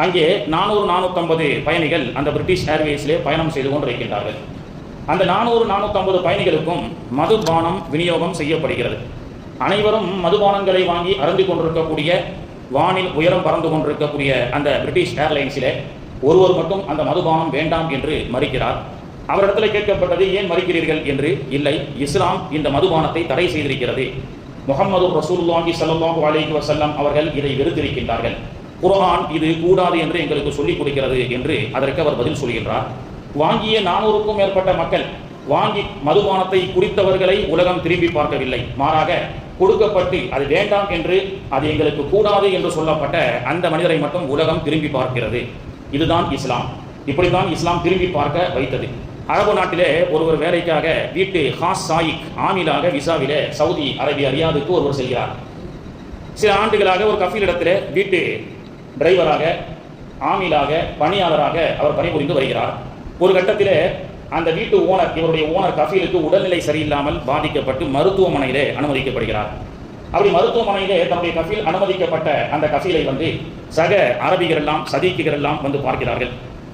அங்கே 400-450 பயணிகள் அந்த பிரிட்டிஷ் ஏர்வேஸிலே பயணம் செய்து கொண்டிருக்கின்றார்கள். அந்த 400-450 பயணிகளுக்கும் மதுபானம் விநியோகம் செய்யப்படுகிறது. அனைவரும் மதுபானங்களை வாங்கி அருந்தி கொண்டிருக்கக்கூடிய, வானில் உயரம் பறந்து கொண்டிருக்கக்கூடிய அந்த பிரிட்டிஷ் ஏர்லைன்ஸிலே ஒருவர் மட்டும் அந்த மதுபானம் வேண்டாம் என்று மறுக்கிறார். அவரிடத்தில் கேட்கப்பட்டது, ஏன் மறுக்கிறீர்கள் என்று. இல்லை, இஸ்லாம் இந்த மதுபானத்தை தடை செய்திருக்கிறது, முஹம்மது ரசூலுல்லாஹி ஸல்லல்லாஹு அலைஹி வஸல்லம் அவர்கள் இதை வெறுத்திருக்கின்றார்கள், குர்ஆன் இது கூடாது என்று எங்களுக்கு சொல்லிக் கொடுக்கிறது என்று அதற்கு அவர் பதில் சொல்கின்றார். வாங்கிய 400க்கும் மேற்பட்ட மக்கள் வாங்கி மதுபானத்தை குடித்தவர்களை உலகம் திரும்பி பார்க்கவில்லை. மாறாக கொடுக்கப்பட்டு அது வேண்டாம் என்று, அது எங்களுக்கு கூடாது என்று சொல்லப்பட்ட அந்த மனிதரை மட்டும் உலகம் திரும்பி பார்க்கிறது. இதுதான் இஸ்லாம். இப்படித்தான் இஸ்லாம் திரும்பி பார்க்க வைத்தது. அரபு நாட்டிலே ஒருவர் வேலைக்காக வீட்டு ஹாஸ் சாயிக் ஆமிலாக விசாவிலே சவுதி அரேபியா ரியாதுக்கு ஒருவர் செல்கிறார். சில ஆண்டுகளாக ஒரு கஃபீல் இடத்திலே வீட்டு டிரைவராக, ஆமிலாக, பணியாளராக அவர் பணிபுரிந்து வருகிறார். ஒரு கட்டத்திலே அந்த வீட்டு ஓனர், இவருடைய ஓனர் கஃபீலுக்கு உடல்நிலை சரியில்லாமல் பாதிக்கப்பட்டு மருத்துவமனையிலே அனுமதிக்கப்படுகிறார். அப்படி மருத்துவமனையிலே தன்னுடைய கஃபீல் அனுமதிக்கப்பட்ட அந்த கஃபீலை சக அரபிகர் எல்லாம், சதீக்குகள் எல்லாம் பார்க்கிறார்கள்.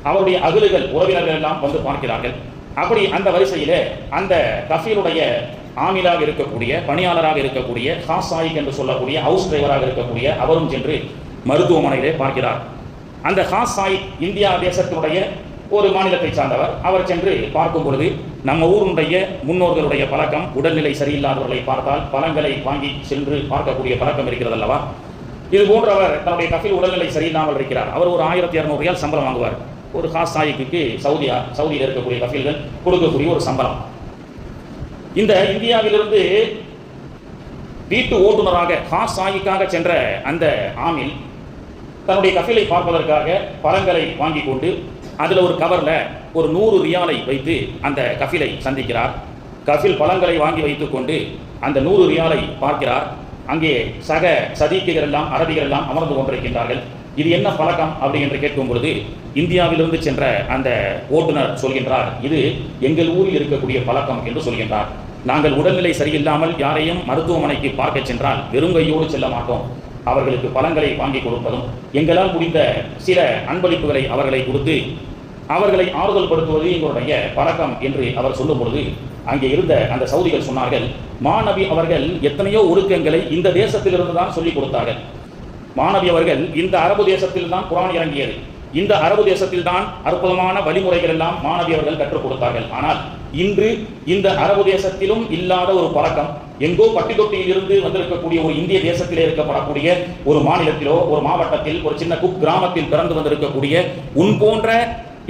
அவருடைய அகலுகள், உறவினர்கள் எல்லாம் பார்க்கிறார்கள். அப்படி அந்த வரிசையிலே அந்த கஃபீலுடைய ஆமிலாக இருக்கக்கூடிய, பணியாளராக இருக்கக்கூடிய, ஹாஸ் சாயிக் என்று சொல்லக்கூடிய ஹவுஸ் டிரைவராக இருக்கக்கூடிய அவரும் சென்று மருத்துவமனையிலே பார்க்கிறார். அந்த ஹாஸ் சாயிக் இந்தியா தேசத்தினுடைய ஒரு மாநிலத்தை சார்ந்தவர். அவர் சென்று பார்க்கும் பொழுது, நம்ம ஊருடைய முன்னோர்களுடைய பழக்கம், உடல்நிலை சரியில்லாதவர்களை பார்த்தால் பழங்களை வாங்கி சென்று பார்க்கக்கூடிய பழக்கம் இருக்கிறது அல்லவா. இது போன்றவர் தன்னுடைய கஃபீல் உடல்நிலை சரியில்லாமல் இருக்கிறார். அவர் ஒரு 1200 ரியால் சம்பளம் வாங்குவார். ஒரு ஹாஸ் சாயிக்கு சவுதியில் இருக்கக்கூடிய கஃபீல்கள் கொடுக்கக்கூடிய ஒரு சம்பளம். இந்த இந்தியாவிலிருந்து வீட்டு ஓட்டுநராக ஹாஸ் சாயிக்காக சென்ற அந்த ஆமில் தன்னுடைய கஃபீலை பார்ப்பதற்காக பழங்களை வாங்கி கொண்டு அதில் ஒரு கவரில் ஒரு 100 ரியாலை வைத்து அந்த கஃபீலை சந்திக்கிறார். கஃபீல் பழங்களை வாங்கி வைத்துக் கொண்டு அந்த 100 ரியாலை பார்க்கிறார். அங்கே சக சதீக்குகள் எல்லாம், அரபிகள் எல்லாம் அமர்ந்து கொண்டிருக்கின்றார்கள். இது என்ன பழக்கம் அப்படி என்று கேட்கும் பொழுது, இந்தியாவிலிருந்து சென்ற அந்த ஓட்டுநர் சொல்கின்றார், இது எங்கள் ஊரில் இருக்கக்கூடிய பழக்கம் என்று சொல்கின்றார். நாங்கள் உடல்நிலை சரியில்லாமல் யாரையும் மருத்துவமனைக்கு பார்க்க சென்றால் வெறுங்கையோடு செல்ல மாட்டோம். அவர்களுக்கு பழங்களை வாங்கி கொடுப்பதும், எங்களால் முடிந்த சில அன்பளிப்புகளை அவர்களை கொடுத்து அவர்களை ஆறுதல் படுத்துவது எங்களுடைய பழக்கம் என்று அவர் சொல்லும் பொழுது, அங்கே இருந்த அந்த சவுதிகள் சொன்னார்கள், மாநபி அவர்கள் எத்தனையோ ஒழுக்கங்களை இந்த தேசத்திலிருந்து தான் சொல்லிக் கொடுத்தார்கள். மாநபி அவர்கள் இந்த அரபு தேசத்தில் தான் குர்ஆன் இறங்கியது, இந்த அரபு தேசத்தில் தான் அற்புதமான வழிமுறைகள் எல்லாம் மாநபி அவர்கள் கற்றுக் கொடுத்தார்கள். ஆனால் இன்று இந்த அரபு தேசத்திலும் இல்லாத ஒரு பழக்கம், எங்கோ பட்டி தொட்டியில் இருந்து வந்திருக்கக்கூடிய ஒரு இந்திய தேசத்திலே இருக்கப்படக்கூடிய ஒரு மாநிலத்திலோ, ஒரு மாவட்டத்தில், ஒரு சின்ன குக் கிராமத்தில் பிறந்து வந்திருக்கக்கூடிய உன் போன்ற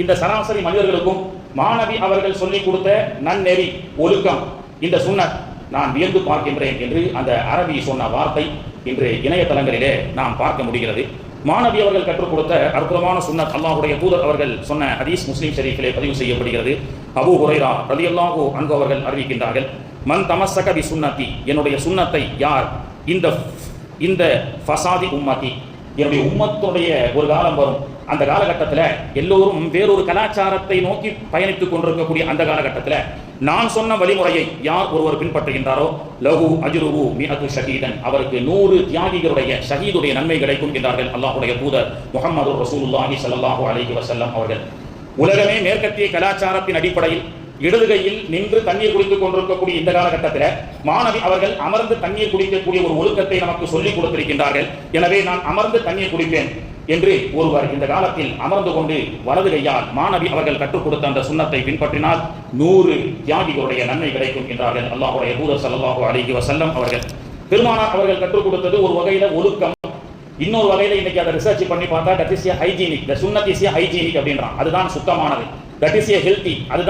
இந்த சராசரி மனிதர்களுக்கும் மாநபி அவர்கள் சொல்லிக் கொடுத்த நன்னெறி, ஒழுக்கம், இந்த சுன்னத் நான் வியந்து பார்க்கின்றேன் என்று அந்த அரபி சொன்ன வார்த்தை இன்று இணையதளங்களிலே நாம் பார்க்க முடிகிறது. மாநபி அவர்கள் கற்றுக் கொடுத்த அற்புதமான சுன்னத், அல்லாஹ்வுடைய தூதர் அவர்கள் சொன்ன ஹதீஸ் முஸ்லிம் ஷரீஃபிலே பதிவு செய்யப்படுகிறது. அபூ ஹுரைரா ரலியல்லாஹு அன்ஹு அவர்கள் அறிவிக்கின்றார்கள், மன் தமஸ்ஸக பி சுன்னத்தி, என்னுடைய சுன்னத்தை யார், இந்த ஃபசாதி உம்மத்தி, என்னுடைய உம்மத்துடைய ஒரு காலம் வரும், அந்த காலகட்டத்தில் எல்லோரும் வேறொரு கலாச்சாரத்தை நோக்கி பயணித்துக் கொண்டிருக்கக்கூடிய அந்த காலகட்டத்தில் நான் சொன்ன வழிமுறையை யார் ஒருவர் பின்பற்றுகின்றாரோ, லஹு அஜ்ருஹு மிஅத்து ஷஹீதன், அவருக்கு 100 தியாகிகளுடைய ஷஹீதுடைய நன்மை கிடைக்கும் என்றார்கள் அல்லாஹ்வுடைய தூதர் முஹம்மது ரசூலுல்லாஹி ஸல்லல்லாஹு அலைஹி வஸல்லம் அவர்கள். உலகமே மேற்கத்திய கலாச்சாரத்தின் அடிப்படையில் இடது கையில் நின்று தண்ணீர் குடித்துக் கொண்டிருக்கக்கூடிய இந்த காலகட்டத்தில் மாநபி அவர்கள் அமர்ந்து தண்ணீர் குடிக்கக்கூடிய ஒரு ஒழுக்கத்தை நமக்கு சொல்லிக் கொடுத்திருக்கின்றார்கள். எனவே நான் அமர்ந்து தண்ணீர் குடிப்பேன் என்று ஒருவர் இந்த காலத்தில் அமர்ந்து கொண்டு வலது கையால் மாநபி அவர்கள் கற்றுக் கொடுத்த அந்த சுன்னத்தை பின்பற்றினால் 100 தியாகிகளுடைய நன்மை கிடைக்கும் என்றார்கள் அல்லாஹ்வுடைய தூதர் ஸல்லல்லாஹு அலைஹி வஸல்லம் அவர்கள். பெருமானார் அவர்கள் கற்றுக் கொடுத்தது ஒரு வகையில ஒழுக்கம், இன்னொரு வகையில இன்னைக்கு அதை ரிசர்ச் பண்ணி பார்த்தா that is a hygienic, the Sunnat is a hygienic அப்படின்றான். அதுதான் சுத்தமானது, தட் இஸ் எ ஹெல்தி, அதுதான்